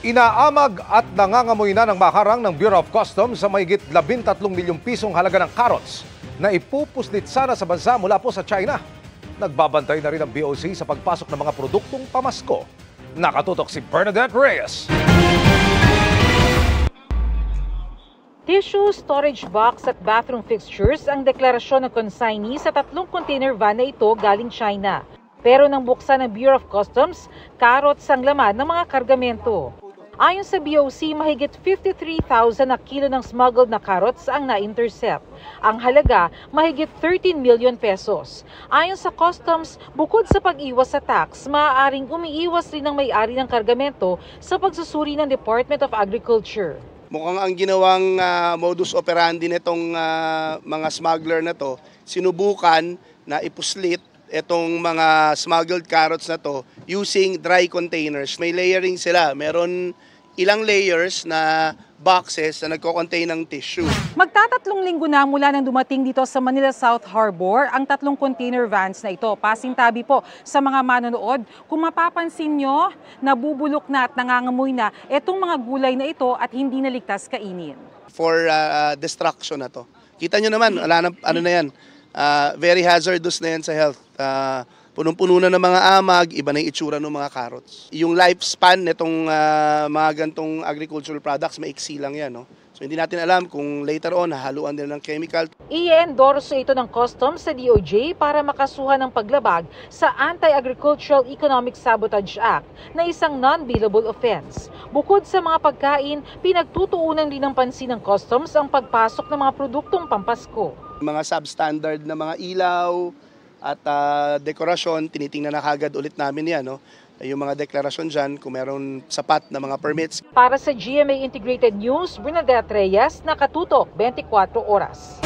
Inaamag at nangangamoy na ng maharang ng Bureau of Customs sa mahigit 13 milyong pisong halaga ng carrots na ipupuslit sana sa bansa mula po sa China. Nagbabantay na rin ang BOC sa pagpasok ng mga produktong pamasko. Nakatutok si Bernadette Reyes. Tissue, storage box at bathroom fixtures ang deklarasyon ng consignee sa 3 container van na ito galing China. Pero nang buksan ng Bureau of Customs, carrots ang laman ng mga kargamento. Ayon sa BOC, mahigit 53,000 na kilo ng smuggled na carrots ang na-intercept. Ang halaga, mahigit 13 million pesos. Ayon sa Customs, bukod sa pag-iwas sa tax, maaaring umiiwas rin ang may-ari ng kargamento sa pagsusuri ng Department of Agriculture. Mukhang ang ginawang modus operandi nitong mga smuggler na to, sinubukan na ipuslit itong mga smuggled carrots na to using dry containers. May layering sila. Meron ilang layers na boxes na nagko-contain ng tissue. Magtatatlong linggo na mula nang dumating dito sa Manila South Harbor ang 3 container vans na ito. Pasintabi po sa mga manonood. Kung mapapansin nyo, nabubulok na at nangangamoy na itong mga gulay na ito at hindi naligtas kainin. For destruction na to. Kita nyo naman, ano na yan, very hazardous na yan sa health. Punong-puno na ng mga amag, iba na yung itsura ng mga carrots. Yung lifespan nitong mga gantong agricultural products, maiksi lang yan. No? So hindi natin alam kung later on, hahaluan nila ng chemical. I-endorso ito ng Customs sa DOJ para makasuhan ng paglabag sa Anti-Agricultural Economic Sabotage Act na isang non-billable offense. Bukod sa mga pagkain, pinagtutuunan din ng pansin ng Customs ang pagpasok ng mga produktong pampasko. Mga substandard na mga ilaw at dekorasyon, tinitingnan na kagad ulit namin yan. No? Yung mga deklarasyon dyan, kung meron sapat na mga permits. Para sa GMA Integrated News, Bernadette Reyes, Nakatutok, 24 Oras.